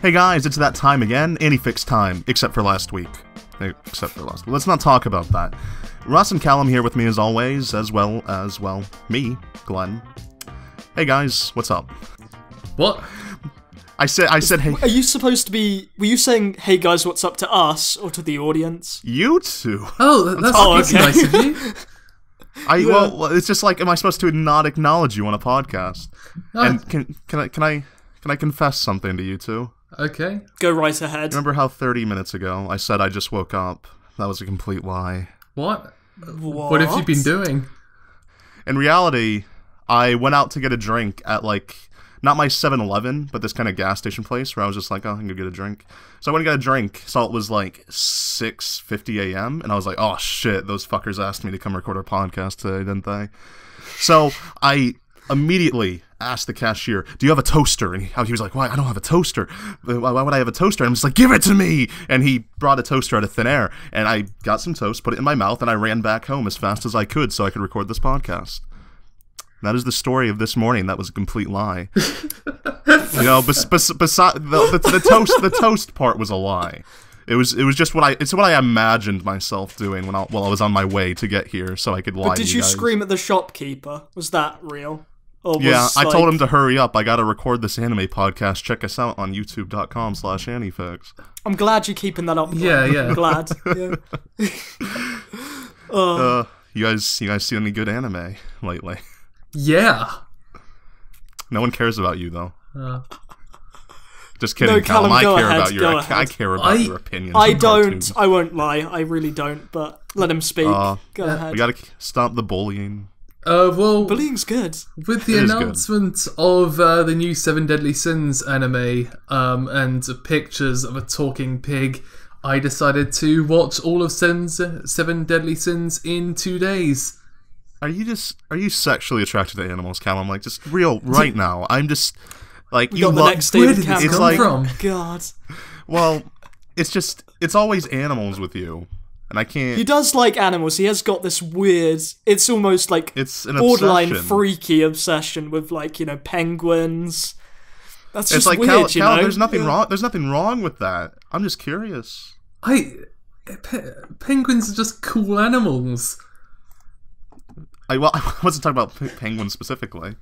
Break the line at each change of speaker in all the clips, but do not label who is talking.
Hey guys, it's that time again, AniFix time, except for last week. Let's not talk about that. Russ and Callum here with me as always, as well as, well, me, Glen. Hey guys, what's up?
What?
I said hey.
Are you supposed to be, were you saying, hey guys, what's up to us, or to the audience?
You two.
Oh, that's
okay.
nice of you.
Well, it's just like, am I supposed to not acknowledge you on a podcast?
Oh.
And can I confess something to you two?
Okay. Go right ahead.
Remember how 30 minutes ago I said I just woke up? That was a complete lie.
What? What have you been doing?
In reality, I went out to get a drink at, like, not my 7-Eleven, but this kind of gas station place where I was just like, oh, I can go get a drink. So I went and got a drink, saw it was like 6:50 a.m., and I was like, oh shit, those fuckers asked me to come record our podcast today, didn't they? So I immediately asked the cashier, do you have a toaster? And he was like, why? I don't have a toaster. Why would I have a toaster? And I'm just like, give it to me! And he brought a toaster out of thin air, and I got some toast, put it in my mouth, and I ran back home as fast as I could so I could record this podcast. That is the story of this morning. That was a complete lie. You know, besides the toast part was a lie. It was just what I imagined myself doing while I was on my way to get here, so I could lie.
But did
to
you
guys.
Scream at the shopkeeper? Was that real? Or
yeah,
was,
I told him to hurry up. I gotta record this anime podcast. Check us out on youtube.com/AniFix.
I'm glad you're keeping that up.
Yeah.
I'm glad. Yeah.
You guys seen any good anime lately?
Yeah.
No one cares about you though. Just kidding,
no,
Callum. I care
ahead,
about your opinions.
I don't. I won't lie. I really don't. But let him speak. Go ahead.
We gotta stop the bullying.
Well, bullying's good.
With the announcement of the new Seven Deadly Sins anime and pictures of a talking pig, I decided to watch all of Seven Deadly Sins in 2 days.
Are you sexually attracted to animals, Callum? Like, just right now. I'm just like,
you got where did
this come from?
God.
Well, it's always animals with you. And I can't...
He does like animals. He has got this weird... It's almost like...
It's an
borderline
obsession.
Freaky obsession with, like, you know, penguins. That's just
like,
weird, you know?
There's nothing wrong. There's nothing wrong with that. I'm just curious.
Penguins are just cool animals.
I wasn't talking about penguins specifically.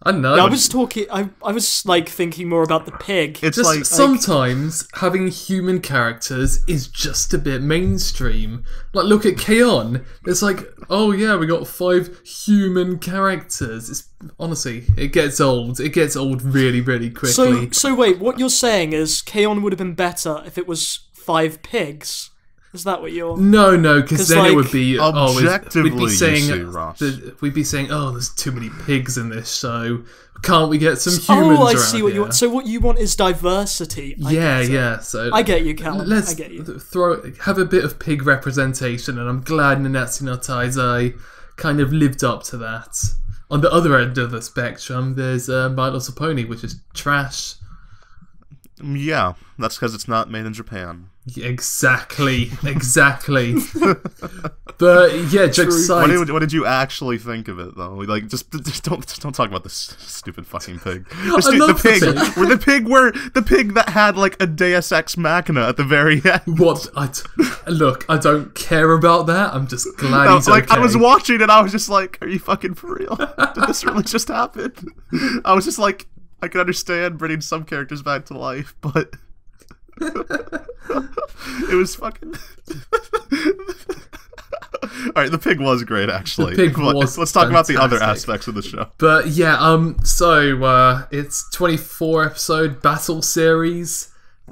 I know.
No, I was talking. I was like thinking more about the pig.
It's
just
like
sometimes having human characters is just a bit mainstream. Like, look at K-On! It's like, oh yeah, we got 5 human characters. It's honestly, it gets old. It gets old really, really quickly.
So wait, what you're saying is K-On! Would have been better if it was 5 pigs. Is that what you're...
No, because then
like,
it would be...
Objectively,
we'd be saying, oh, there's too many pigs in this show. Can't we get some humans around
I see what
here?
you want. So what you want is diversity.
Yeah. So
I get you, Callum.
Let's
I get you.
have a bit of pig representation, and I'm glad Nanatsu no Taizai kind of lived up to that. On the other end of the spectrum, there's My Little Pony, which is trash.
Yeah, that's because it's not made in Japan.
Exactly. But yeah, jokes aside,
what did you actually think of it though? Like, just don't talk about this stupid fucking pig. The pig that had like a Deus Ex Machina at the very end.
What? Look, I don't care about that. I'm just glad he's okay.
I was watching it, I was just like, are you fucking for real? Did this really just happen? I was just like, I can understand bringing some characters back to life, but it was fucking... Alright, the pig was great, actually.
The pig was
Let's talk about the other aspects of the show.
But yeah, so it's 24 episode battle series.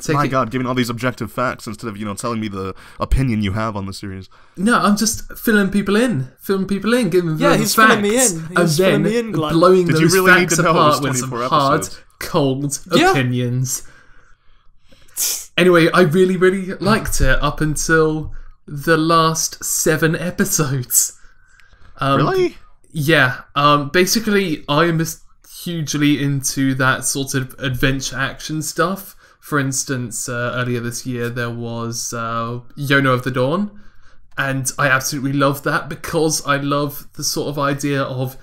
My god, giving all these objective facts instead of, telling me the opinion you have on the series.
No, I'm just filling people in, giving them
he's
facts,
filling me in. He's
and then
filling me in, Glen.
blowing
Did
those
you really
facts
need to know
apart
it
with
was
some
24
hard,
episodes?
cold opinions. Anyway, I really, really liked it up until the last 7 episodes.
Really?
Yeah. Basically, I'm hugely into that sort of adventure action stuff. For instance, earlier this year there was Yono of the Dawn, and I absolutely love that because I love the sort of idea of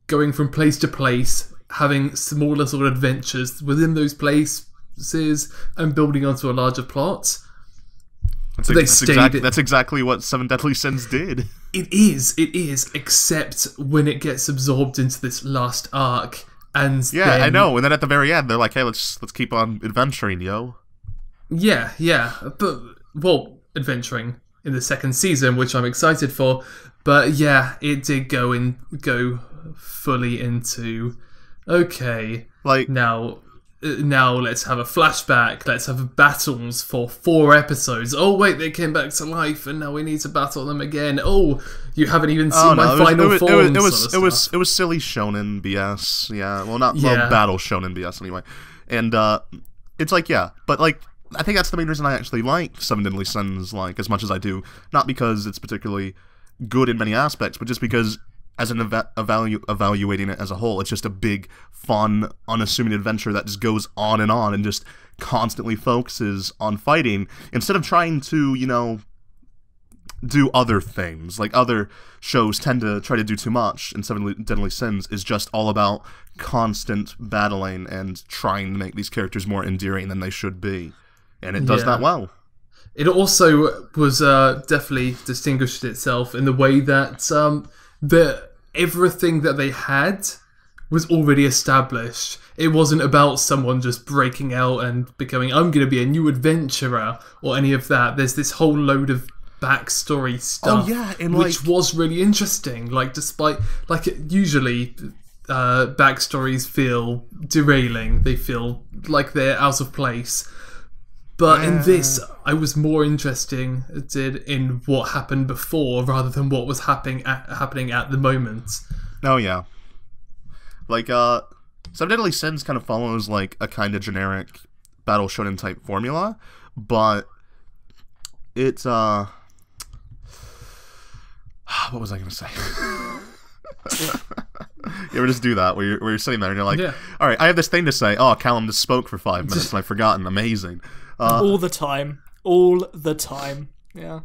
going from place to place, having smaller sort of adventures within those places, and building onto a larger plot.
That's exactly what Seven Deadly Sins did.
It is, except when it gets absorbed into this last arc, and
yeah, I know. And then at the very end, they're like, "Hey, let's keep on adventuring, yo."
Yeah, but adventuring in the second season, which I'm excited for. But yeah, it did go fully into okay.
Like
now let's have a flashback. Let's have battles for 4 episodes. Oh wait, they came back to life, and now we need to battle them again. Oh, you haven't even seen my final form.
It was silly shonen BS. Yeah, well, battle shonen BS anyway. And it's like but like I think that's the main reason I actually like Seven Deadly Sins like as much as I do. Not because it's particularly good in many aspects, but just because as an evaluating it as a whole, it's just a big, fun, unassuming adventure that just goes on and just constantly focuses on fighting instead of trying to, do other things. Like other shows tend to try to do too much, and Seven Deadly Sins is just all about constant battling and trying to make these characters more endearing than they should be. And it does that well.
It also was definitely distinguished itself in the way that everything that they had was already established. It wasn't about someone just breaking out and becoming, I'm going to be a new adventurer, or any of that. There's this whole load of backstory stuff, which was really interesting. Like, despite, usually backstories feel derailing. They feel like they're out of place. But in this, I was more interested in what happened before rather than what was happening at the moment.
Oh, yeah. Like, Seven Deadly Sins kind of follows, like, a kind of generic battle shonen type formula, but it's, what was I going to say? You ever just do that, where you're sitting there and you're like, all right, I have this thing to say. Oh, Callum just spoke for 5 minutes and I've forgotten. Amazing.
All the time. Yeah.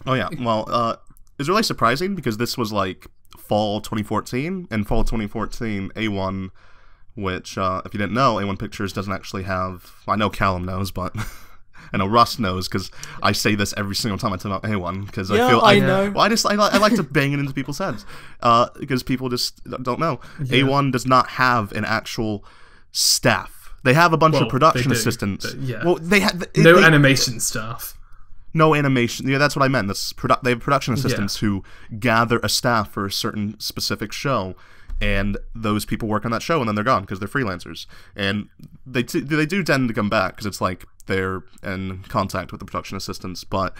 Oh yeah. Well, it's really surprising because this was like fall 2014, and fall 2014 A1, which if you didn't know, A1 Pictures doesn't actually have. I know Callum knows, but I know Russ knows because I say this every single time I talk about A1 because I
know.
Well, I like to bang it into people's heads because people just don't know. Yeah. A1 does not have an actual staff. They have a bunch of production assistants. Well, they have
no animation staff.
No animation. Yeah, that's what I meant. They have production assistants who gather a staff for a certain specific show, and those people work on that show, and then they're gone because they're freelancers. And they do tend to come back because it's like they're in contact with the production assistants. But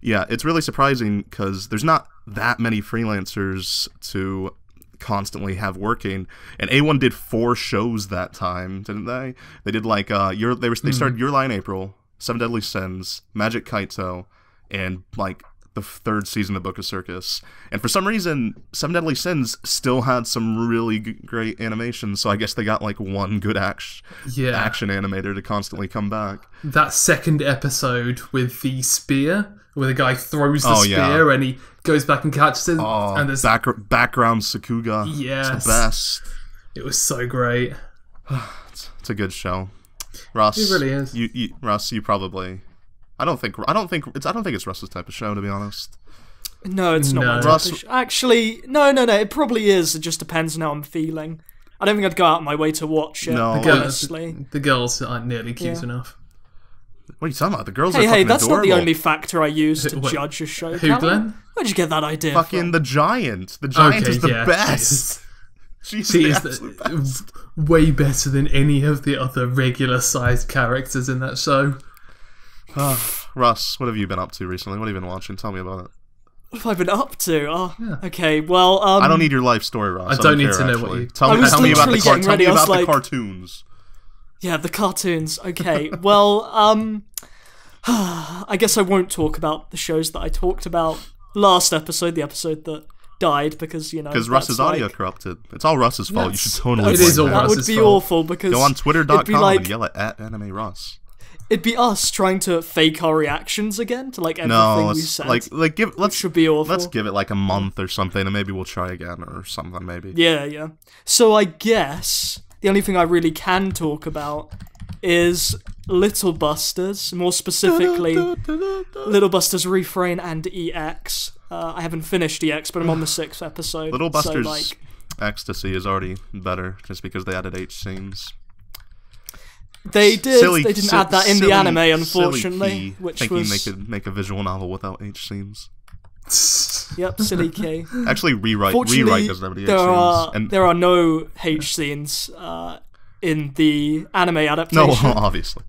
yeah, it's really surprising because there's not that many freelancers to constantly have working, and A1 did 4 shows that time, didn't they? They did like they started Your Lie in April, Seven Deadly Sins, Magic Kaito, and like the 3rd season of Book of Circus. And for some reason, Seven Deadly Sins still had some really great animation, so I guess they got like one good action animator to constantly come back. That
second episode with the spear, where the guy throws the spear and he goes back and catches it.
Oh,
and there's
background Sakuga.
Yes,
it's the best.
It was so great.
It's a good show. Russ,
it really is.
Russ, you probably. I don't think it's Russ's type of show, to be honest.
No, it's not my type of show. Actually, no. It probably is. It just depends on how I'm feeling. I don't think I'd go out of my way to watch it. No, honestly.
The girls aren't nearly cute enough.
What are you talking about? The girls are fucking
that's
adorable.
not the only factor I use to judge a show.
Who, Glen?
Where'd you get that idea
fucking
from?
The Giant. The Giant is the best.
She is way better than any of the other regular-sized characters in that show.
Russ, what have you been up to recently? What have you been watching? Tell me about it.
What have I been up to? Okay, well,
I don't need your life story, Russ.
I don't need to know what you...
Tell me about the cartoons.
Yeah, the cartoons. Okay, well, I guess I won't talk about the shows that I talked about last episode, the episode that died, because,
because Russ's audio corrupted. It's all Russ's fault. You should totally
it is all
That
Russ's
would be
fault.
awful, because
go on twitter.com and yell at AnimeRuss.
it'd be us trying to fake our reactions again to like everything we said.
Should
be awful.
Let's give it like a month or something, and maybe we'll try again or something. Maybe.
Yeah. So I guess the only thing I really can talk about is Little Busters, more specifically Little Busters Refrain and EX. I haven't finished EX, but I'm on the 6th episode.
Little Busters
so, like,
Ecstasy is already better, just because they added H scenes.
They did. They didn't add that in the anime, unfortunately. Which
thinking
was...
they could make a visual novel without H scenes.
Yep, silly key.
Actually, rewrite doesn't have any H scenes.
There are no H scenes in the anime adaptation.
No, obviously.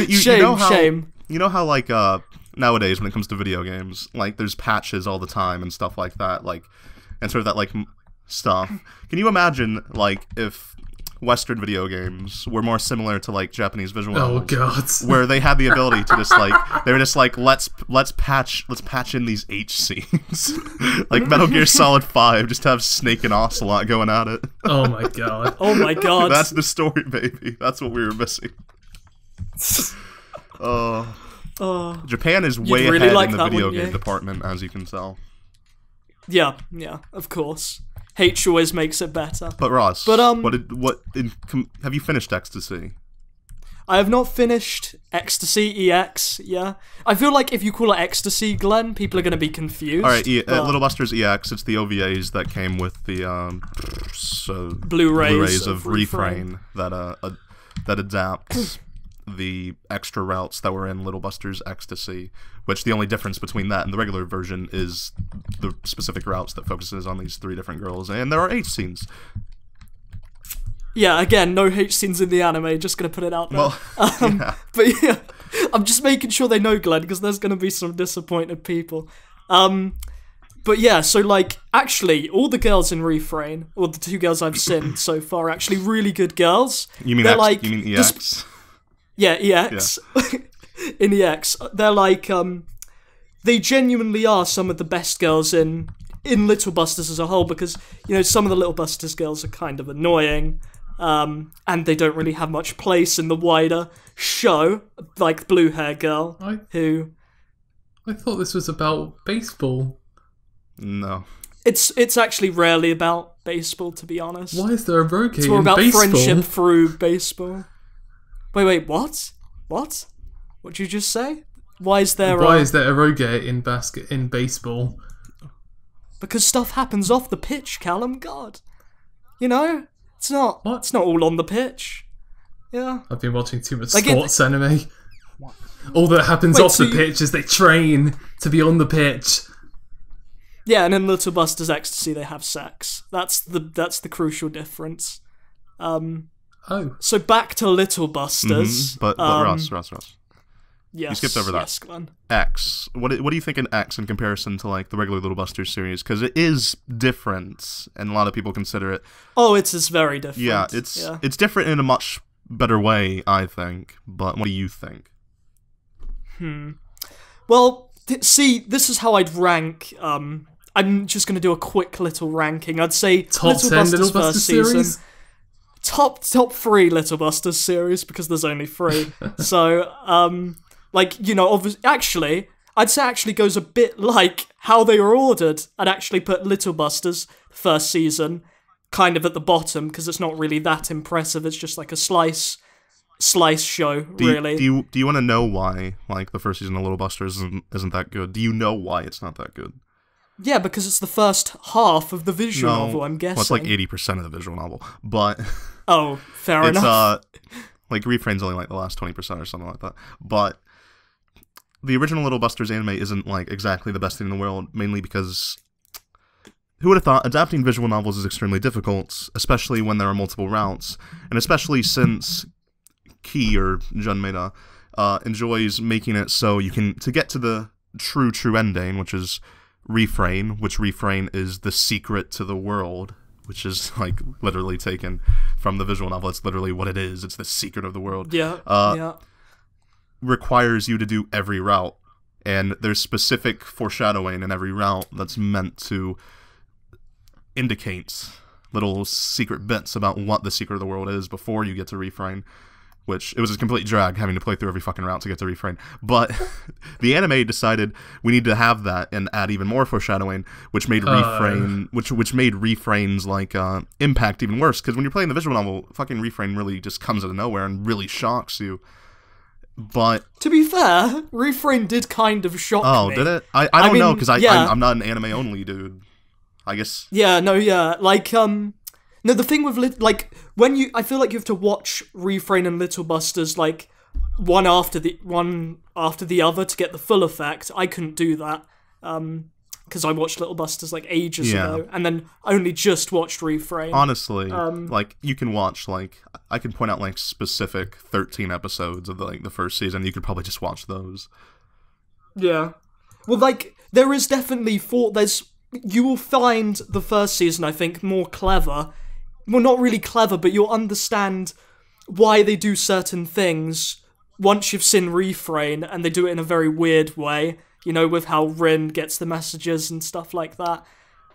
Shame.
You know how like nowadays when it comes to video games, like there's patches all the time and stuff like that, like and sort of that like stuff. Can you imagine like if Western video games were more similar to like Japanese visual novels?
Oh god.
Where they had the ability to just like they were just like let's patch in these H scenes. Like Metal Gear Solid 5, just have Snake and Ocelot going at it.
Oh my god.
Oh my god.
That's the story, baby. That's what we were missing. Japan is way
really
ahead
like
in the
that,
video
wouldn't
game
you?
department, as you can tell.
Yeah, of course. H always makes it better.
But Ross,
but
have you finished Ecstasy?
I have not finished Ecstasy EX. Yeah, I feel like if you call it Ecstasy, Glen, people are going to be confused.
All right, Little Busters EX. It's the OVAs that came with the Blu-rays of Refrain that adapts the extra routes that were in Little Busters Ecstasy, which the only difference between that and the regular version is the specific routes that focuses on these 3 different girls, and there are H scenes.
Yeah, again, no H scenes in the anime, just gonna put it out there.
Well, yeah.
But yeah, I'm just making sure they know, Glen, because there's gonna be some disappointed people. But yeah, so like, actually, all the girls in Refrain, or the 2 girls I've seen so far, are actually really good girls.
You mean you mean EX?
Yeah, EX. Yeah. In EX, they're like, they genuinely are some of the best girls in Little Busters as a whole, because, you know, some of the Little Busters girls are kind of annoying, and they don't really have much place in the wider show, like Blue Hair Girl, who...
I thought this was about baseball.
No.
It's actually rarely about baseball, to be honest.
Why is there a rogue
It's more about friendship through baseball. Wait, what? What? What'd you just say? Why is there
a rogue in baseball?
Because stuff happens off the pitch, Callum. God, you know, it's not all on the pitch. Yeah.
I've been watching too much sports anime. All that happens off the pitch is they train to be on the pitch.
Yeah, and in Little Busters Ecstasy they have sex. That's the crucial difference. So back to Little Busters.
But Russ.
Yes,
you skipped over that.
Yes, Glen.
X. What do you think in X in comparison to like the regular Little Busters series? Because it is different, and a lot of people consider it.
Oh, it's very different.
Yeah, it's different in a much better way, I think. But what do you think?
Well, see, this is how I'd rank. I'm just going to do a quick little ranking. I'd say
top 10 Little Busters series?
Top 3 Little Busters series, because there's only 3. So, like, you know, actually, I'd say actually goes a bit like how they were ordered. I'd actually put Little Busters first season kind of at the bottom, because it's not really that impressive. It's just like a slice show, really.
Do you want to know why, like, the first season of Little Busters isn't that good? Do you know why it's not that good?
Yeah, because it's the first half of the visual novel, I'm guessing.
Well, it's like 80% of the visual novel, but...
Oh, fair enough.
Like, Refrain's only like the last 20% or something like that. But the original Little Busters anime isn't, like, exactly the best thing in the world, mainly because... Who would have thought adapting visual novels is extremely difficult, especially when there are multiple routes, and especially since Ki, or Junmeda, enjoys making it so you can... To get to the true ending, which is... Refrain is the secret to the world, which is like literally taken from the visual novel. It's literally what it is. It's the secret of the world.
Yeah.
Requires you to do every route, and there's specific foreshadowing in every route that's meant to indicate little secret bits about what the secret of the world is before you get to Refrain. which it was a complete drag having to play through every fucking route to get to Refrain. But the anime decided we need to have that and add even more foreshadowing, which made Refrain, which made Refrain's like impact even worse. Because when you're playing the visual novel, fucking Refrain really just comes out of nowhere and really shocks you. But
to be fair, Refrain did kind of shock me.
Oh, did it? I don't know because I'm not an anime only dude. I guess.
Yeah, no, yeah, like no, the thing with I feel like you have to watch Refrain and Little Busters like one after the other to get the full effect. I couldn't do that because I watched Little Busters like ages ago, and then only just watched Refrain.
Honestly, like you can watch I can point out like specific 13 episodes of the first season. You could probably just watch those.
Yeah, well, like there is definitely you will find the first season, I think, more clever. Well, not really clever, but you'll understand why they do certain things once you've seen Refrain, and they do it in a very weird way, you know, with how Rin gets the messages and stuff like that.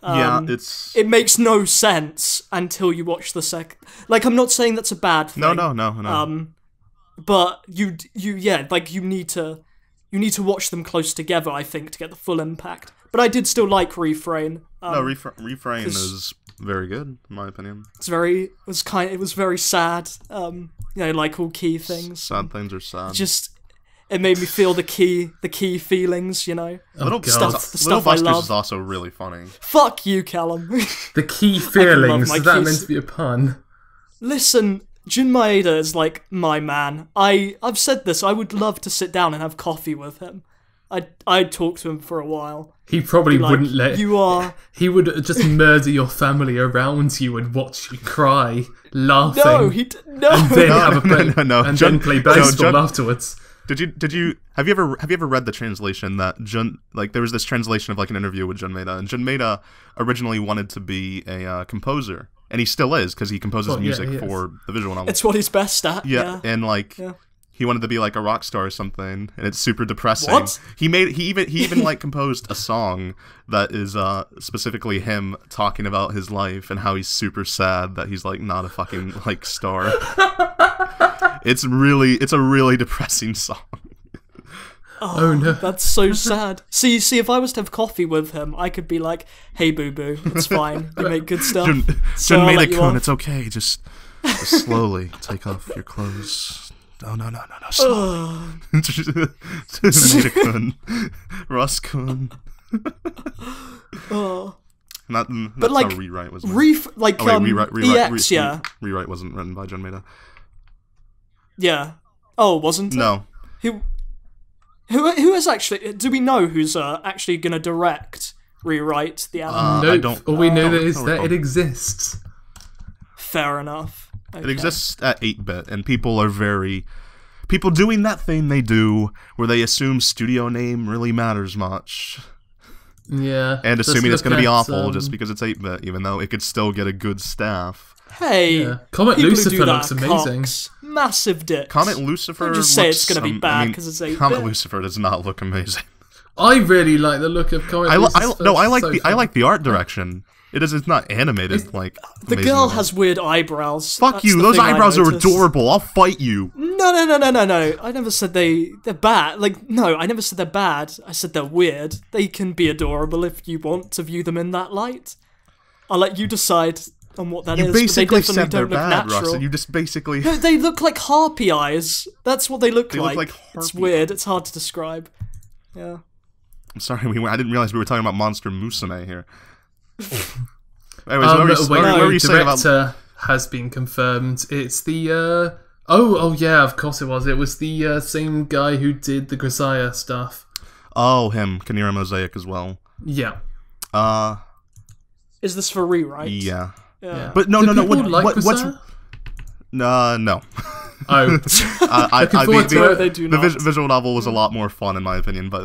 It makes no sense until you watch the second. Like, I'm not saying that's a bad thing.
No.
But you need to watch them close together, I think, to get the full impact. But I did still like Refrain.
Refrain is very good, in my opinion.
It was very sad. You know, like all key things.
Sad things are sad.
It made me feel the key feelings, you know.
Little
stuff
Busters
I love.
is also really funny.
Fuck you, Callum.
The key feelings, is that meant to be a pun?
Listen, Jun Maeda is like my man. I've said this, I would love to sit down and have coffee with him. I'd talk to him for a while.
He probably wouldn't let
you are.
He would just murder your family around you and watch you cry, laughing.
No,
and then and then play baseball afterwards.
Have you ever read the translation that there was this translation of like an interview with Jun Maeda, and Jun Maeda originally wanted to be a composer, and he still is because he composes music for the visual novel.
It's what he's best at. Yeah.
And he wanted to be like a rock star or something, and it's super depressing.
What?
He even like composed a song that is specifically him talking about his life and how he's super sad that he's like not a fucking like star. It's a really depressing song.
Oh no, that's so sad. See, if I was to have coffee with him, I could be like, "Hey, boo boo, it's fine. You make good stuff."
Jun Maeda-kun, it's okay. Just slowly take off your clothes. No, slowly. Maeda-kun, Russ-kun. Not that's
like,
how Rewrite was.
Rewrite,
Rewrite wasn't written by Jun Maeda.
Yeah. Oh, wasn't it?
No.
Who is actually? Do we know who's actually going to direct Rewrite the anime?
No,
I don't.
All we know is that it exists.
Fair enough. Okay.
It exists at 8-bit, and people doing that thing they do where they assume studio name really matters much.
Yeah.
And assuming it's going to be awful just because it's 8-bit, even though it could still get a good staff.
Hey,
Comet Lucifer looks amazing.
Massive dicks.
Comet Lucifer
Don't just say it's going to be bad because it's 8-bit.
Comet Lucifer does not look amazing.
I really like the look of Comet Lucifer.
I like the art direction. It's not animated
the girl has weird eyebrows.
Fuck you! Those eyebrows are adorable. I'll fight you.
No. I never said they're bad. No, I never said they're bad. I said they're weird. They can be adorable if you want to view them in that light. I'll let you decide on what that is.
You basically
but they
said they're
don't look
bad,
natural.
Russ, and you just basically.
No, they look like harpy eyes. That's what they look like.
Look like
it's weird. It's hard to describe. Yeah.
I'm sorry. I didn't realize we were talking about Monster Musume here. Anyways, what were you saying about...
director has been confirmed. It's the oh yeah, of course it was. It was the same guy who did the Grisaya stuff.
Oh, him, Kanira Mosaic as well.
Yeah.
Is this for Rewrite?
Yeah.
Yeah.
But no. What's no.
Oh,
the visual novel was a lot more fun in my opinion, but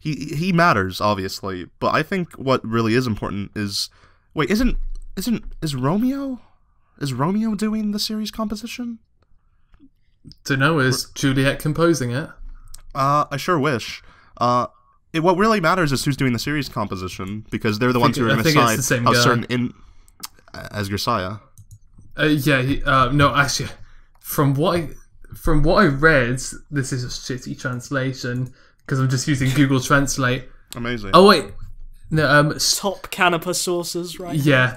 he matters obviously, but I think what really is important is is Romeo doing the series composition?
Dunno, is Juliet composing it?
I sure wish. What really matters is who's doing the series composition, because they're the ones who are going to decide how certain as Grisaya.
Yeah, no, actually, from what I read, this is a shitty translation because I'm just using Google Translate.
Amazing.
Oh wait, no,
Top Canipa sources, right?
yeah,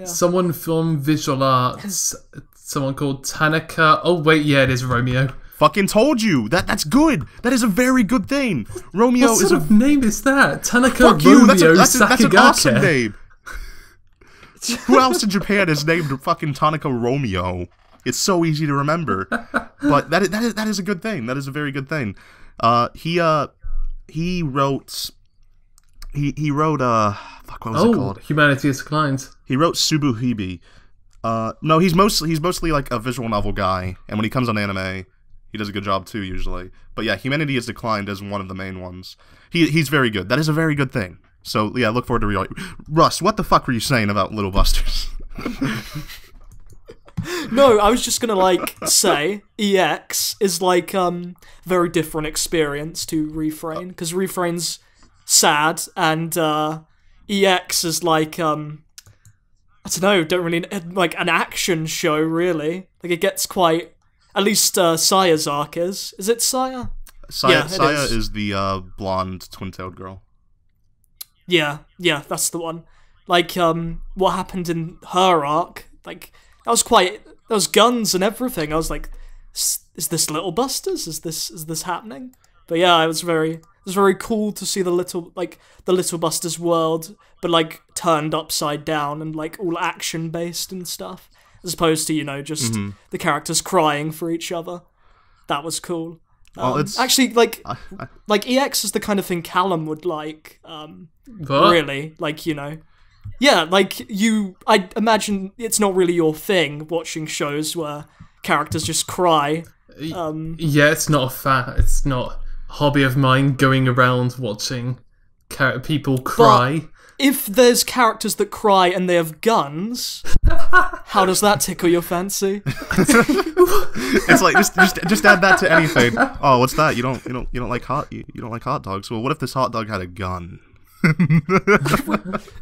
someone from Visual Arts, someone called Tanaka. Oh wait, yeah, it is Romeo.
Fucking told you that's good. That is a very good thing. Romeo
What
is
sort of name is that? Tanaka
fuck
Romeo
you. That's an
Sakigake.
awesome name. Who else in Japan is named fucking Tanaka Romeo? It's so easy to remember. But that is a good thing. That is a very good thing. He wrote fuck, what was it called?
Humanity Has Declined.
He wrote Subuhibi. No, he's mostly like a visual novel guy, and when he comes on anime, he does a good job too usually. But yeah, Humanity Has Declined is one of the main ones. He's very good. That is a very good thing. So yeah, look forward to Russ, what the fuck were you saying about Little Busters?
No, I was just gonna like say EX is like very different experience to Refrain, because Refrain's sad and EX is like I don't know, don't really like an action show really. Like it gets quite, at least Saya's arc is. Is it Saya?
Saya is the blonde twin-tailed girl.
Yeah, that's the one. Like what happened in her arc, like there was guns and everything. I was like, is this Little Busters? Is this happening? But yeah, it was very cool to see the Little Busters world, but like turned upside down and like all action based and stuff, as opposed to just the characters crying for each other. That was cool.
It's
actually like EX is the kind of thing Callum would like. Really, like yeah, like I imagine it's not really your thing watching shows where characters just cry.
Yeah, it's not a hobby of mine going around watching people cry.
But if there's characters that cry and they have guns, how does that tickle your fancy?
It's like just add that to anything. Oh, what's that? You don't like hot dogs. Well, what if this hot dog had a gun?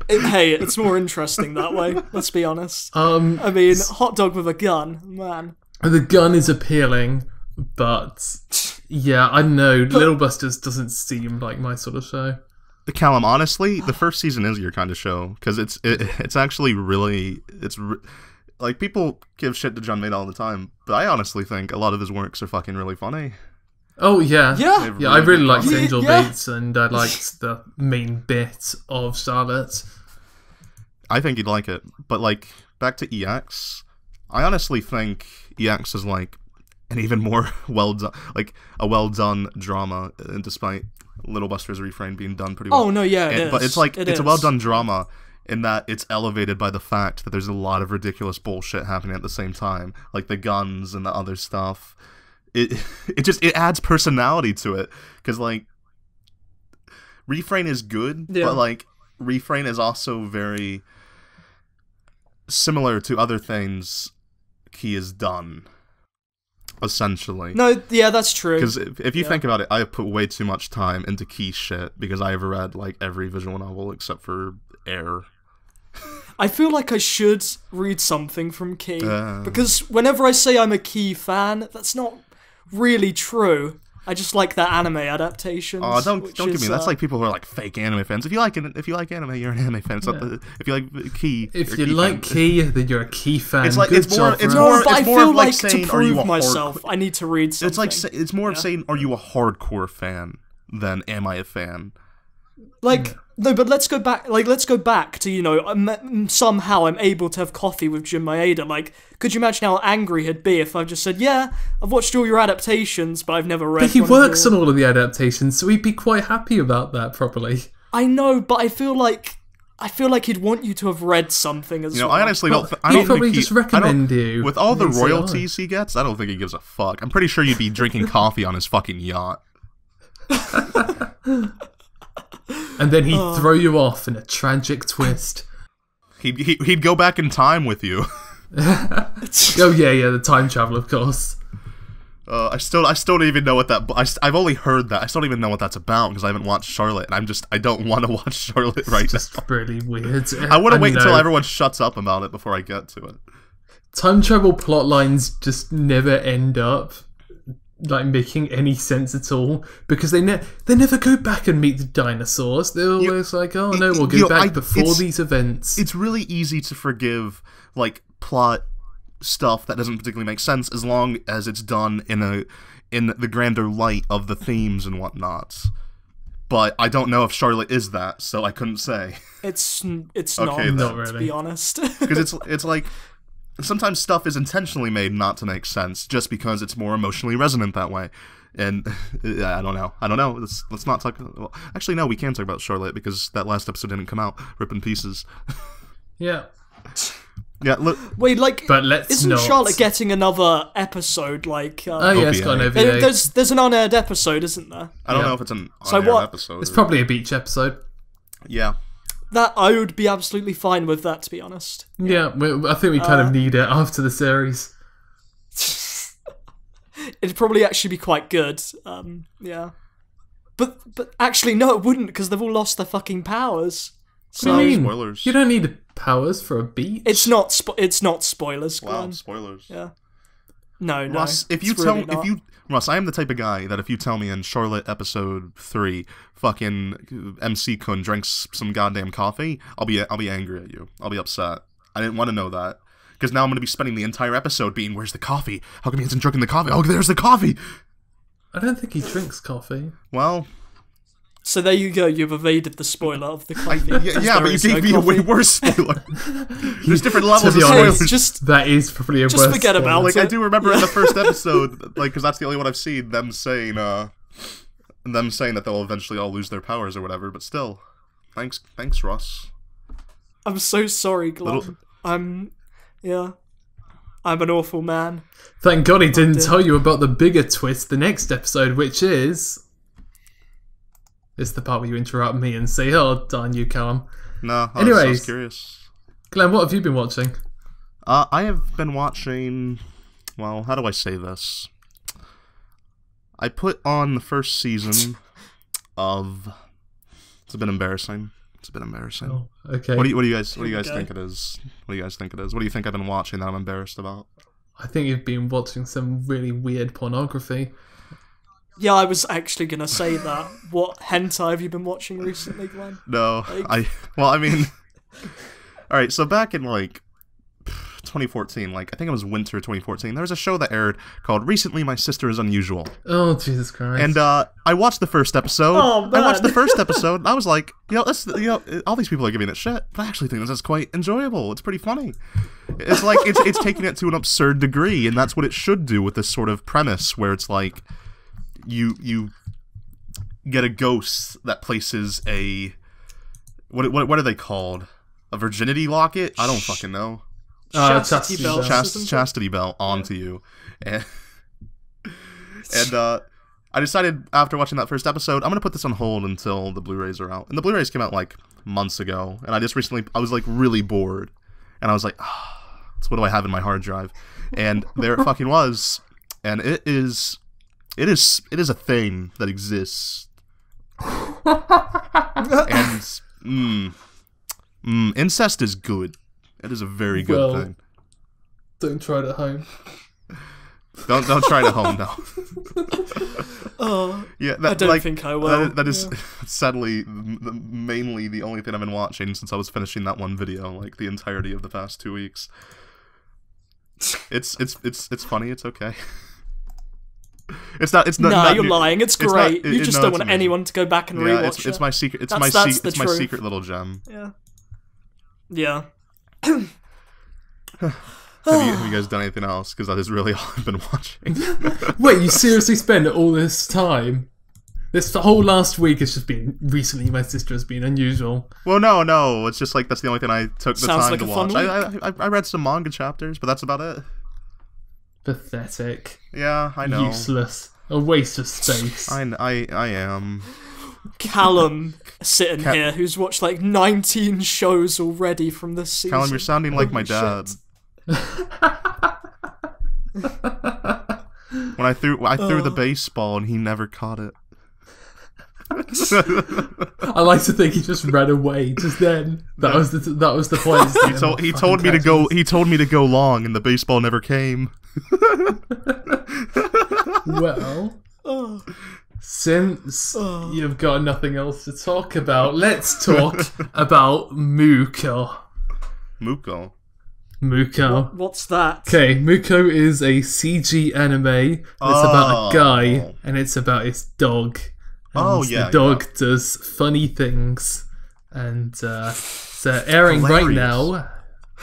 Hey, it's more interesting that way. Let's be honest. I mean, hot dog with a gun, man.
The gun is appealing, but yeah, I don't know. Little Busters doesn't seem like my sort of show.
Callum, honestly, the first season is your kind of show because it's actually really like people give shit to John Made all the time, but I honestly think a lot of his works are fucking really funny.
Oh yeah,
yeah.
I really liked Angel Beats, and I liked the main bit of Charlotte.
I think you'd like it, but like back to EX, I honestly think EX is like an even more well done drama, and despite Little Busters Refrain being done pretty well.
Oh no, yeah, it is.
But it's like it's a well done drama in that it's elevated by the fact that there's a lot of ridiculous bullshit happening at the same time, like the guns and the other stuff. It adds personality to it, because like Refrain is good, but like Refrain is also very similar to other things he has done, essentially.
No, yeah, that's true.
Because if you think about it, I have put way too much time into Key shit because I have read like every visual novel except for Air.
I feel like I should read something from Key, because whenever I say I'm a Key fan, that's not really true. I just like their anime adaptations.
Oh, don't give me. That's like people who are like fake anime fans. If you like anime, you're an anime fan. If you like Key,
if you like Key, then you're a Key fan.
It's like
Good
it's more.
job,
It's
Russ.
more.
But I
It's more
feel
of
like
like saying,
to
"Are you
prove
a
myself,
hardcore-"
I need to read something.
It's like it's more of saying, "Are you a hardcore fan?" than "Am I a fan?"
Like no, but let's go back. Like let's go back to somehow I'm able to have coffee with Jin Maeda. Like, could you imagine how angry he'd be if I just said, "Yeah, I've watched all your adaptations, but I've never read."
But he works on all of the adaptations, so he'd be quite happy about that, probably.
I know, but I feel like he'd want you to have read something as well.
I honestly don't. I
He'd
don't
probably
think
just recommend you.
With all the
He'd say,
royalties he gets, I don't think he gives a fuck. I'm pretty sure you'd be drinking coffee on his fucking yacht.
And then he'd throw you off in a tragic twist.
He'd go back in time with you.
Oh yeah, the time travel, of course.
I still don't even know what that. I've only heard that. I still don't even know what that's about because I haven't watched Charlotte, and I don't want to watch Charlotte right now.
It's really weird.
I want to wait until everyone shuts up about it before I get to it.
time travel plot lines just never end up like making any sense at all, because they never go back and meet the dinosaurs. They're always like, oh no, we'll go back before these events.
It's really easy to forgive like plot stuff that doesn't particularly make sense as long as it's done in the grander light of the themes and whatnot. But I don't know if Charlotte is that, so I couldn't say.
It's
Okay,
not
really.
to be honest.
Because it's like sometimes stuff is intentionally made not to make sense just because it's more emotionally resonant that way. And I don't know. Let's not talk. Well, actually, no, we can talk about Charlotte because that last episode didn't come out. Rip in pieces.
Yeah.
Yeah. Look.
Wait, like,
But let's
isn't
not.
Charlotte getting another episode? Like,
Oh yeah, it's got an OVA.
there's an unaired episode, isn't there?
I don't
Yeah.
know if it's an
So
on-air
what-
episode.
It's probably a beach episode.
Yeah.
That I would be absolutely fine with that, to be honest.
Yeah, I think we kind of need it after the series.
It'd probably actually be quite good. Yeah. But actually, no, it wouldn't, because they've all lost their fucking powers.
What do you mean?
Spoilers.
You don't need powers for a beach.
It's not spoilers,
Wow,
Glenn.
spoilers.
Yeah. No.
Russ, if you
it's
tell
really not.
Russ, I am the type of guy that if you tell me in Charlotte episode 3, fucking MC Kun drinks some goddamn coffee, I'll be angry at you. I'll be upset. I didn't want to know that. Because now I'm going to be spending the entire episode being, where's the coffee? How come he hasn't drinking the coffee? Oh, there's the coffee!
I don't think he drinks coffee.
Well,
So there you go. You've evaded the spoiler of the coffee.
yeah, but you gave me a way worse spoiler. There's different levels
To
of
be honest,
spoilers.
just
That is probably a
Just
worse
forget
spoiler.
about
Like,
it.
I do remember in the first episode, like, because that's the only one I've seen, them saying that they'll eventually all lose their powers or whatever, but still. Thanks, Russ.
I'm so sorry, Glenn.
Little-
I'm an awful man.
Thank God he didn't
dear.
tell you about the bigger twist the next episode, which is... It's the part where you interrupt me and say, oh, darn you, Callum.
No, I
Anyways.
was curious.
Glenn, what have you been watching?
I have been watching... Well, how do I say this? I put on the first season of... It's a bit embarrassing.
Oh, okay.
What do you guys
we go.
think it is? What do you guys think it is? What do you think I've been watching that I'm embarrassed about?
I think you've been watching some really weird pornography.
Yeah, I was actually gonna say that. What hentai have you been watching recently, Glenn?
No,
Like-
I mean, all right. So back in like 2014, like I think it was winter 2014, there was a show that aired called "Recently My Sister Is Unusual,"
Oh, Jesus Christ.
and I watched the first episode.
Oh, man.
I watched the first episode. And I was like, all these people are giving it shit, but I actually think this is quite enjoyable. It's pretty funny. It's like it's taking it to an absurd degree, and that's what it should do with this sort of premise where it's like you get a ghost that places a what are they called? A virginity locket? I don't fucking know.
Chastity belt.
Chastity belt onto you, and I decided after watching that first episode, I'm gonna put this on hold until the Blu-rays are out. And the Blu-rays came out like months ago, and I was like really bored, and I was like, so what do I have in my hard drive? And there it fucking was, and it is a thing that exists, and incest is good. It is a very good
Well,
thing.
Don't try it at home.
Don't try it at home now.
Oh,
Yeah,
I don't think I will.
That is
Yeah.
sadly mainly the only thing I've been watching since I was finishing that one video, like the entirety of the past 2 weeks. It's funny. It's okay. It's not.
No, you're lying. It's
not-
great. You just
no,
don't
it's
want
amazing.
anyone to go back and
Yeah,
rewatch it.
it's my secret. It's
That's
my
the
my
truth.
secret little gem.
Yeah. Yeah.
Have you guys done anything else? Because that is really all I've been watching.
Wait, you seriously spent all this time? This whole last week has just been... Recently, my sister has been unusual.
Well, no. It's just like that's the only thing I took the
Sounds
time
like
to
a fun
watch. I read some manga chapters, but that's about it.
Pathetic.
Yeah, I know.
Useless. A waste of space.
I am.
Callum sitting here, who's watched like 19 shows already from this season.
Callum, you're sounding like my
Holy
dad.
shit.
When I threw the baseball and he never caught it.
I like to think he just ran away just then. That was the point.
He told me to go. He told me to go long, and the baseball never came.
Well, since you've got nothing else to talk about, let's talk about Muco.
Muco.
What's that?
Okay, Muco is a CG anime. It's about a guy, and it's about his dog. And the dog does funny things, and it's airing right now.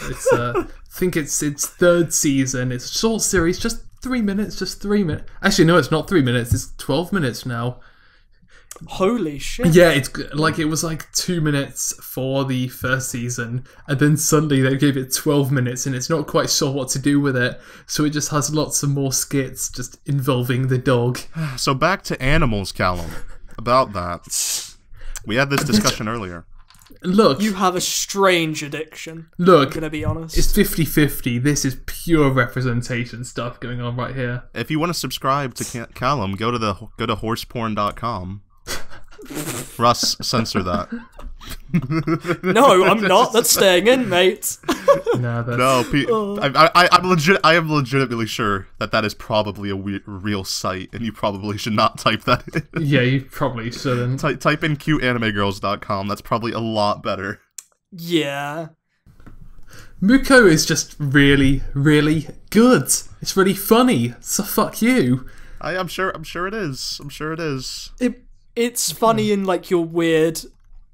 It's I think it's its 3rd season. It's a short series, just 3 minutes. Actually, no, it's not 3 minutes. It's 12 minutes now.
Holy shit!
Yeah, it's like it was like 2 minutes for the first season, and then suddenly they gave it 12 minutes, and it's not quite sure what to do with it. So it just has lots of more skits just involving the dog.
So back to animals, Callum. About that, we had this discussion earlier.
Look,
You have a strange addiction.
look,
I'm gonna be honest.
it's 50-50. This is pure representation stuff going on right here.
If you want to subscribe to Callum, go to horseporn.com. Russ, censor that.
No, I'm not. That's staying in, mate.
No, that's...
No, I am legitimately sure that is probably a real site, and you probably should not type that in.
Yeah, you probably shouldn't.
Type in cuteanimegirls.com. That's probably a lot better.
Yeah.
Muco is just really, really good. It's really funny. So fuck you.
I'm sure it is. I'm sure it is.
It's funny in like your weird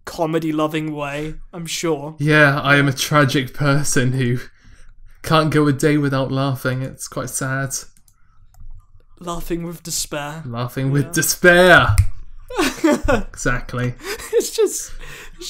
comedy-loving way, I'm sure.
Yeah, I am a tragic person who can't go a day without laughing. It's quite sad.
Laughing with despair.
Laughing with despair. Exactly.
It's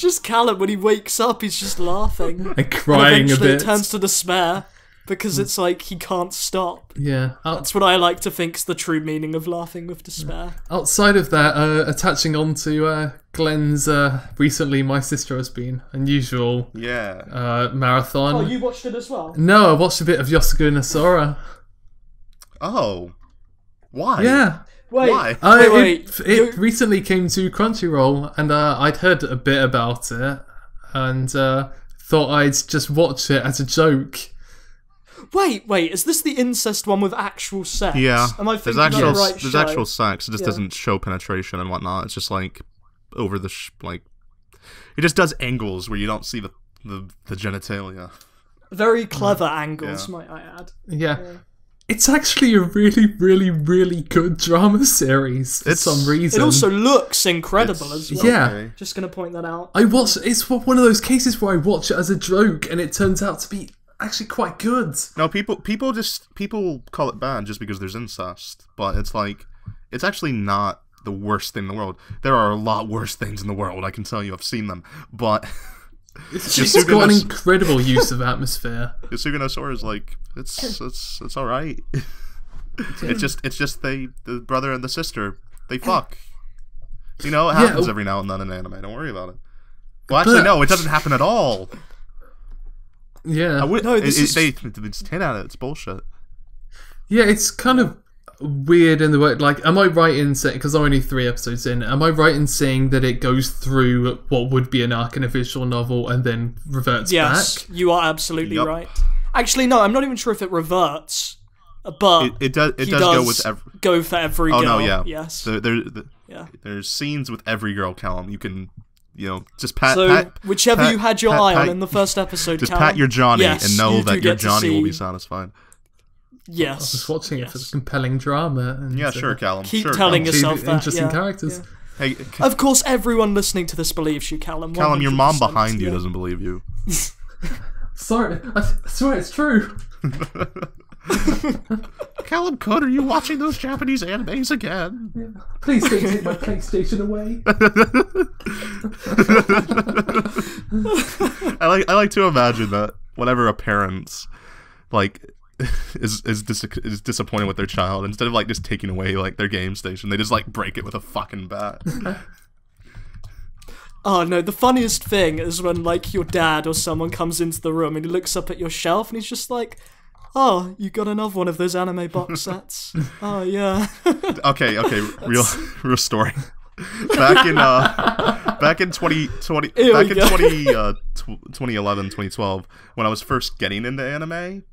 just Callum when he wakes up, he's just laughing.
And crying
and
a
eventually
bit.
it turns to despair because it's like he can't stop.
Yeah.
That's what I like to think is the true meaning of laughing with despair.
Outside of that, attaching on to Glen's recently my sister has been unusual marathon.
Oh, you watched it as well?
No, I watched a bit of Yosuga and Sora.
Oh. Why?
Yeah.
Wait,
Why?
It recently came to Crunchyroll, and I'd heard a bit about it, and thought I'd just watch it as a joke.
Wait, is this the incest one with actual sex?
Yeah.
Am I thinking of the right
there's
show?
actual sex. It just doesn't show penetration and whatnot. It's just like over the it just does angles where you don't see the genitalia.
Very clever angles, might I add.
Yeah. It's actually a really, really, really good drama series for some reason.
It also looks incredible as well.
Yeah.
Just gonna point that out.
It's one of those cases where I watch it as a joke and it turns out to be actually quite good.
No, people call it bad just because there's incest, but it's like it's actually not the worst thing in the world. There are a lot worse things in the world, I can tell you. I've seen them, but
It's got an incredible use of atmosphere.
Yosuga no Sora is like it's all right. It's just the brother and the sister, they fuck. You know, it happens every now and then in anime. Don't worry about it. Well, actually, no, it doesn't happen at all.
Yeah.
They just hint at it. It's bullshit.
Yeah, it's kind of weird in the way, like, am I right in saying, because I'm only 3 episodes in, am I right in saying that it goes through what would be an arc in a visual novel and then reverts back?
Yes, you are absolutely right. Actually, no, I'm not even sure if it reverts, but
it does go with
go for every girl.
Oh no, yeah.
Yes.
There's scenes with every girl, Callum. You can, just pat.
Whichever you had your eye on in the first episode,
just
Callum,
pat your Johnny and know that your Johnny will be
see...
satisfied.
Yes.
I was watching it for the compelling drama. And,
yeah, sure, Callum.
Keep telling yourself that.
Interesting characters.
Yeah.
Hey,
of course, everyone listening to this believes you, Callum.
Callum, your mom
100%,
behind you doesn't believe you.
Sorry, I swear it's true.
Callum, are you watching those Japanese animes again?
Yeah. Please don't take my PlayStation away.
I like to imagine that whenever a parent is disappointed with their child, instead of just taking away their game station, they just break it with a fucking bat.
Oh no, the funniest thing is when your dad or someone comes into the room and he looks up at your shelf and he's just like, "Oh, you got another one of those anime box sets." Oh yeah.
Okay, real story. back in 2020,
Here
back
we
in
go.
2011, 2012, when I was first getting into anime,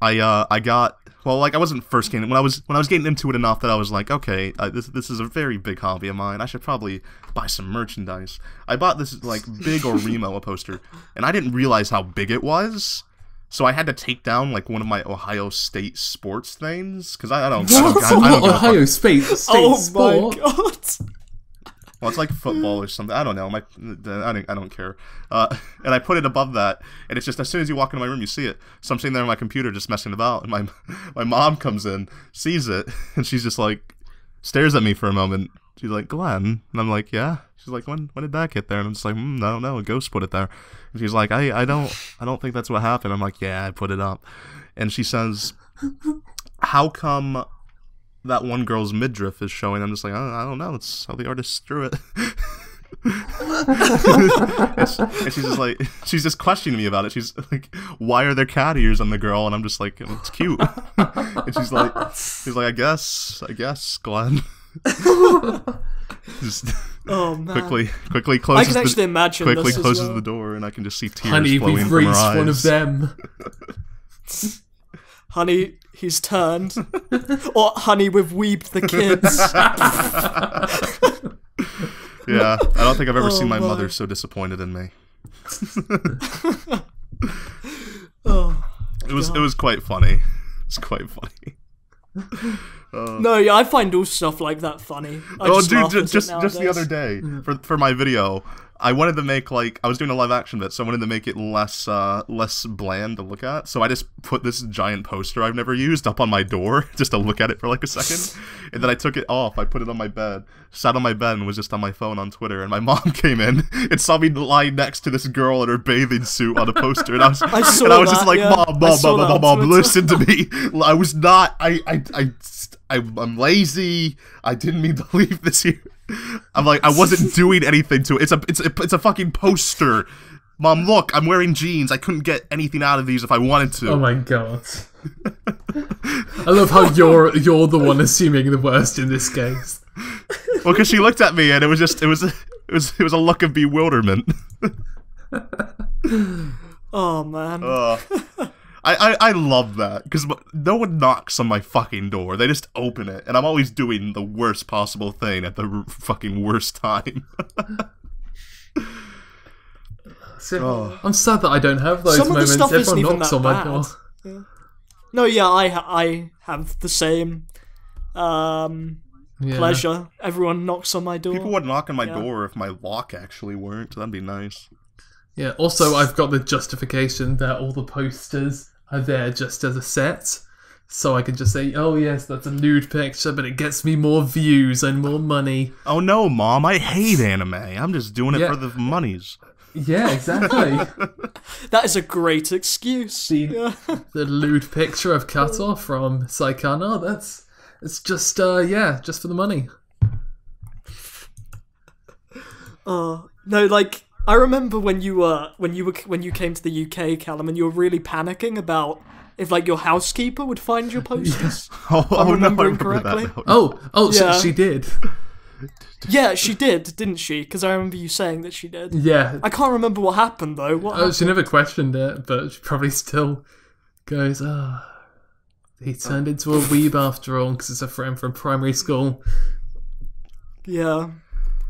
I got, well, like, I wasn't first getting, when I was getting into it enough that I was like, okay, this is a very big hobby of mine. I should probably buy some merchandise. I bought this like big Oremo poster, and I didn't realize how big it was. So I had to take down like one of my Ohio State sports things because I don't
Ohio State
Oh
sport.
my god.
Well, it's like football or something. I don't know. I don't care. And I put it above that, and it's just as soon as you walk into my room, you see it. So I'm sitting there on my computer just messing about, and my mom comes in, sees it, and she's just like stares at me for a moment. She's like, Glenn, and I'm like, yeah. She's like, when did that get there? And I'm just like, I don't know. A ghost put it there. And she's like, I don't think that's what happened. I'm like, yeah, I put it up. And she says, how come that one girl's midriff is showing? I'm just like, I don't know. It's how the artist drew it. And she's just like, she's just questioning me about it. She's like, why are there cat ears on the girl? And I'm just like, it's cute. And she's like, I guess, Glenn. Just
Oh man.
quickly closes.
I can actually imagine
quickly
this
closes
as well.
the door, and I can just see tears
Honey,
flowing
we've
from her
reached
eyes.
one of them.
Honey, he's turned. Or honey, we've weebed the kids.
Yeah, I don't think I've ever seen my
my.
mother so disappointed in me.
Oh.
It was quite funny. It's quite funny.
No, yeah, I find all stuff like that funny. I
Oh,
just laugh
dude,
at it
just the
nowadays.
other day for my video, I wanted to make like I was doing a live action bit, so I wanted to make it less bland to look at. So I just put this giant poster I've never used up on my door just to look at it for like a second, and then I took it off. I put it on my bed, sat on my bed, and was just on my phone on Twitter. And my mom came in and saw me lying next to this girl in her bathing suit on a poster, and I was just like,
yeah.
Mom, listen to me. I was not. I'm lazy. I didn't mean to leave this here. I'm like, I wasn't doing anything to it. It's a fucking poster. Mom, look, I'm wearing jeans. I couldn't get anything out of these if I wanted to.
Oh my god. I love how you're the one assuming the worst in this case.
Well, because she looked at me and it was a look of bewilderment.
Oh man.
I love that because no one knocks on my fucking door. They just open it, and I'm always doing the worst possible thing at the fucking worst time.
I'm sad that I don't have those
Some of the
moments.
stuff isn't
Everyone
even
knocks
that
on my
bad.
door.
Yeah. No, yeah, I have the same
Yeah.
pleasure. Everyone knocks on my door.
People would knock on my
Yeah.
door if my lock actually worked. That'd be nice.
Yeah, also I've got the justification that all the posters are there just as a set. So I can just say, oh yes, that's a nude picture, but it gets me more views and more money.
Oh no, Mom, I hate anime. I'm just doing it
Yeah.
for the monies.
Yeah, exactly.
That is a great excuse. Yeah.
The lewd picture I've cut off from Saekano, it's just just for the money.
No, like I remember when you came to the UK, Callum, and you were really panicking about if like your housekeeper would find your posters.
Oh,
I'm
no, I
remembering
remember
correctly.
that now.
Oh,
Yeah.
she did.
Yeah, she did, didn't she? Because I remember you saying that she did.
Yeah.
I can't remember what happened though. What happened?
She never questioned it, but she probably still goes, he turned into a weeb after all because it's a friend from primary school.
Yeah.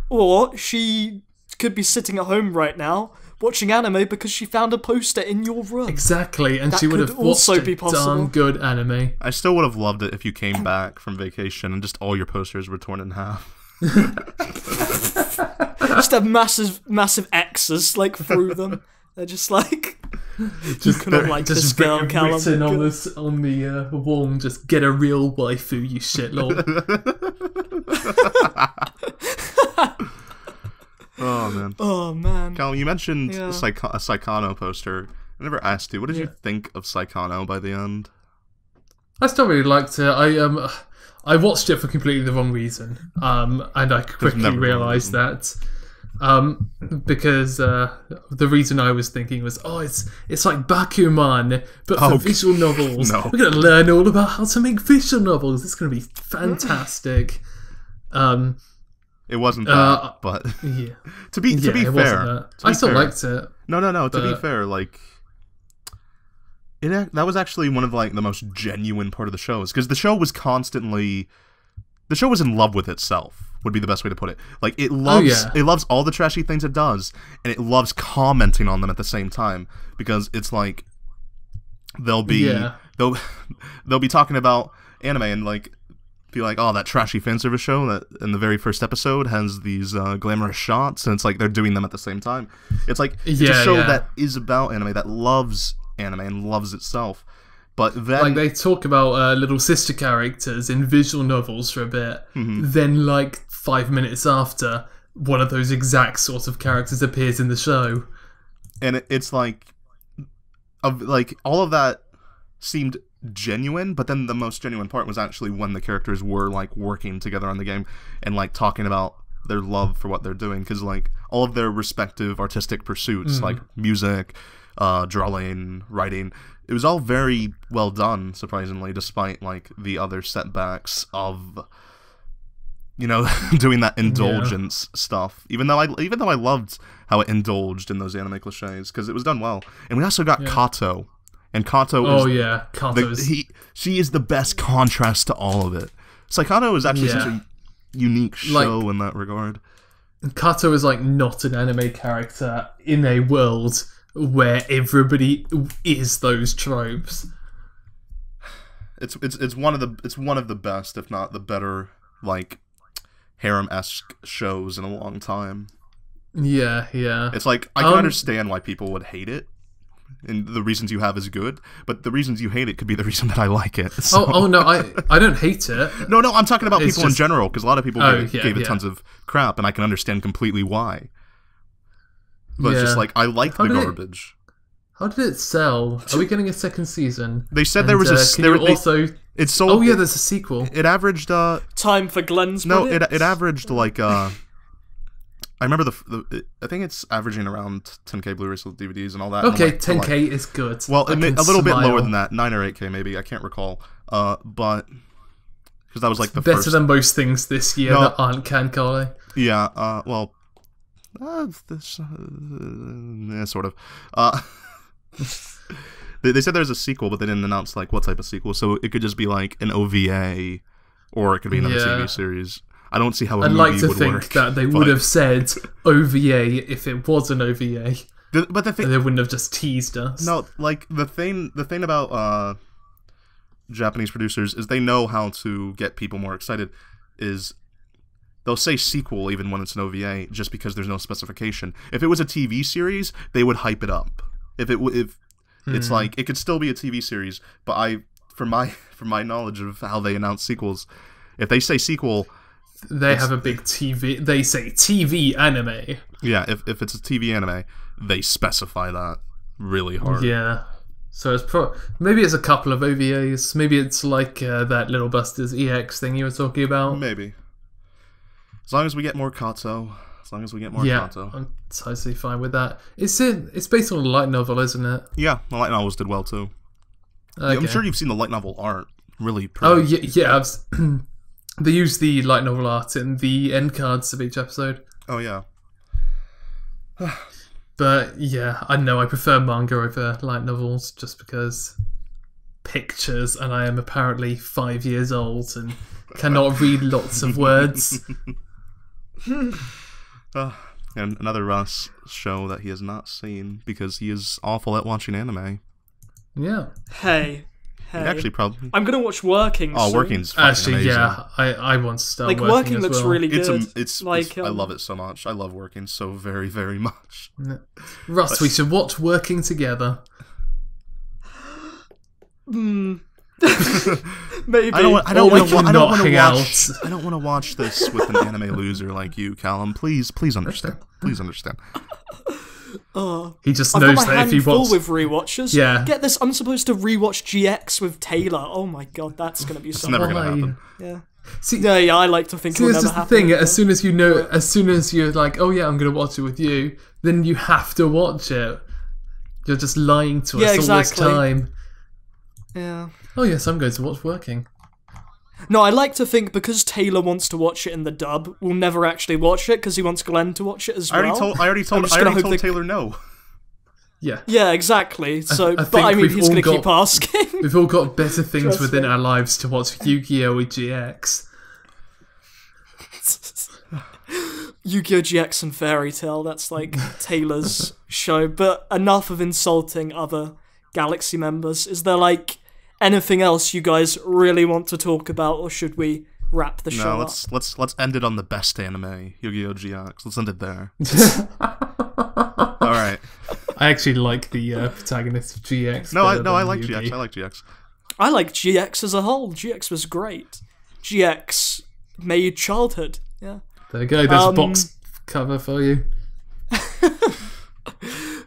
Or she could be sitting at home right now watching anime because she found a poster in your room.
Exactly, and
That
she would
could
have
also
watched
be
a
possible.
darn good anime.
I still would have loved it if you came back from vacation and just all your posters were torn in half.
Just have massive X's like through them. They're just like
Just,
couldn't like this girl, Callum.
written on the wall, and just get a real waifu, you shitlord.
Oh man.
Oh man.
Callum, you mentioned
Yeah.
a Saekano poster. I never asked you. What did you think of Saekano by the end?
I still really liked it. I watched it for completely the wrong reason, and I quickly
never the wrong
realised that. Because the reason I was thinking was, it's like Bakuman, but for visual novels.
no.
We're going to learn all about how to make visual novels. It's going to be fantastic.
It wasn't that, but
Yeah.
to be
it
fair,
wasn't that. I still liked it.
No. To be fair, like that was actually one of like the most genuine part of the shows, because the show was in love with itself. Would be the best way to put it. Like it loves all the trashy things it does, and it loves commenting on them at the same time, because it's like they'll be talking about anime and like be like, oh, that trashy fan service show that in the very first episode has these glamorous shots, and it's like they're doing them at the same time. It's like it's a show that is about anime, that loves anime and loves itself. But then,
like, they talk about little sister characters in visual novels for a bit. Then, like 5 minutes after, one of those exact sorts of characters appears in the show,
and it's like all of that seemed genuine, but then the most genuine part was actually when the characters were like working together on the game and like talking about their love for what they're doing, because like all of their respective artistic pursuits, like music, drawing, writing, it was all very well done, surprisingly, despite like the other setbacks of, you know, doing that indulgence stuff. Even though I loved how it indulged in those anime cliches, because it was done well. And we also got Kato. And Kato she is the best contrast to all of it. Saekano is actually such a unique show in that regard.
Kato is like not an anime character in a world where everybody is those tropes.
It's one of the best, if not the better, like harem-esque shows in a long time.
Yeah.
It's like I can understand why people would hate it. And the reasons you have is good, but the reasons you hate it could be the reason that I like it. So.
Oh no, I don't hate it.
No, I'm talking about people in general, because a lot of people gave it tons of crap, and I can understand completely why. But it's just like, I like the garbage.
How did it sell? Are we getting a second season?
They said there was a... It sold...
Oh yeah, there's a sequel.
It averaged...
Time for Glen's
No, it averaged like... I remember I think it's averaging around 10k Blu-rays with DVDs and all that.
Okay, 10k is good.
Well, a little bit lower than that, 9 or 8k maybe. I can't recall. But because that was like the
better
first.
Than most things this year that aren't Cancale.
Yeah. Well, sort of. They said there's a sequel, but they didn't announce like what type of sequel. So it could just be like an OVA, or it could be another TV series. I don't see how a movie would work. I'd like to think
that they would have said OVA if it was an OVA.
But the thing,
they wouldn't have just teased us.
No, like the thing about Japanese producers is they know how to get people more excited. Is they'll say sequel even when it's an OVA, just because there's no specification. If it was a TV series, they would hype it up. If it's like, it could still be a TV series, but from my knowledge of how they announce sequels, if they say sequel.
They have a big TV... They say TV anime.
Yeah, if it's a TV anime, they specify that really hard.
Yeah. So it's maybe it's a couple of OVAs. Maybe it's like that Little Busters EX thing you were talking about.
Maybe. As long as we get more Kato. Kato.
I'm totally fine with that. It's based on a light novel, isn't it?
Yeah, the light novels did well too. Okay. I'm sure you've seen the light novel art. Really pretty.
Oh, yeah. They use the light novel art in the end cards of each episode.
Oh, yeah.
But, yeah, I know I prefer manga over light novels just because pictures, and I am apparently 5 years old and cannot read lots of words.
And another Russ show that he has not seen because he is awful at watching anime.
Yeah.
Hey.
Actually, probably.
I'm gonna watch Working.
Oh, Working's fucking amazing.
Yeah, I want to start.
Like Working looks really good.
I love it so much. I love Working so very, very much.
Russ, we should watch Working together.
Maybe.
I don't want to watch this with an anime loser like you, Callum. Please understand. Please understand.
He just knows that if he wants...
with rewatches. Yeah. Get this, I'm supposed to rewatch GX with Taylor. Oh my god, that's going to be something.
It's never going to happen.
Yeah. See, yeah, I like to think it'll never happen.
This is the thing, as soon as you're like, oh yeah, I'm going to watch it with you, then you have to watch it. You're just lying to us all this time.
Yeah.
Oh yes, I'm going to watch Working.
No, I like to think because Taylor wants to watch it in the dub, we'll never actually watch it because he wants Glen to watch it as well.
I already told Taylor no.
Yeah.
Yeah, exactly. So,
I
but I mean,
think
he's going to keep asking.
We've all got better things
Trust
within
me.
our lives to watch Yu-Gi-Oh! GX.
Yu-Gi-Oh! GX and Fairy Tail, that's like Taylor's show. But enough of insulting other Galaxy members. Is there like anything else you guys really want to talk about, or should we wrap the show up?
Let's end it on the best anime, Yu-Gi-Oh! GX. Let's end it there. All right.
I actually like the protagonist of GX.
No, I like GX. I like GX.
I like GX as a whole. GX was great. GX made childhood. Yeah.
There you go. There's a box cover for you.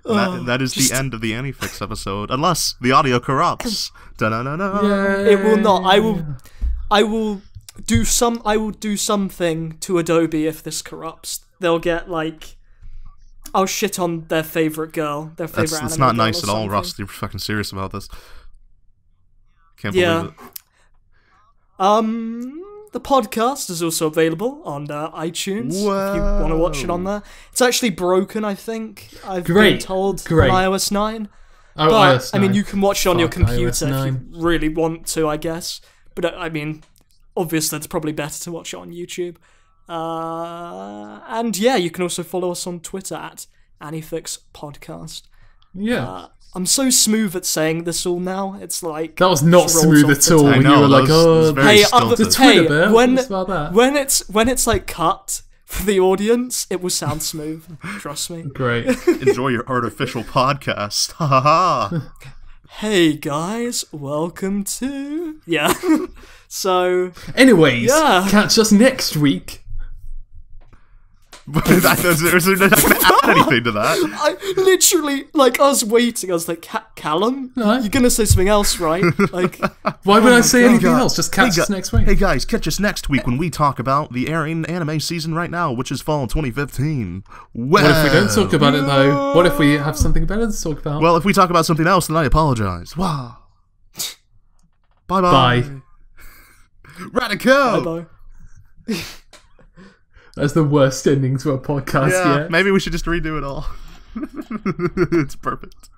That is the end of the AniFix episode, unless the audio corrupts. Da-na-na-na.
It will not. I will do something to Adobe if this corrupts. They'll get like, I'll shit on their favorite girl, their favorite anime
That's not
girl
nice
or
at all,
something.
Russ. You're fucking serious about this. Can't believe
Yeah.
it.
The podcast is also available on iTunes if you want to watch it on there. It's actually broken, I think. I've been told on iOS 9.
Oh,
But,
iOS 9.
I mean, you can watch it on your
Fuck
computer
iOS
if
9.
you really want to, I guess. But, I mean, obviously it's probably better to watch it on YouTube. And, yeah, you can also follow us on Twitter at AniFix Podcast.
Yeah.
I'm so smooth at saying this all now. It's like...
That was not
just rolls
smooth
off
at
the
all
tongue.
I
when
know,
you were like,
that was
oh,
very
Hey,
stilted.
the Twitter bit.
when
What's about that?
when it's like for the audience, it will sound smooth. Trust me.
Great.
Enjoy your artificial podcast. Ha ha ha.
Hey guys, welcome to So
Anyways,
Yeah.
catch us next week.
But they're not going to add anything to that.
I literally like I was waiting. I was like, Callum,
No.
you're gonna say something else, right? Like,
Why would I say anything
God.
else? Just catch us next week.
Hey guys, catch us next week when we talk about the airing anime season right now, which is fall 2015.
What if we don't talk about it though? What if we have something better to talk about?
Well, if we talk about something else, then I apologize. Wow. Bye-bye.
Bye.
Radical!
bye.
That's the worst ending to a podcast
Yeah,
yet.
maybe we should just redo it all. It's perfect.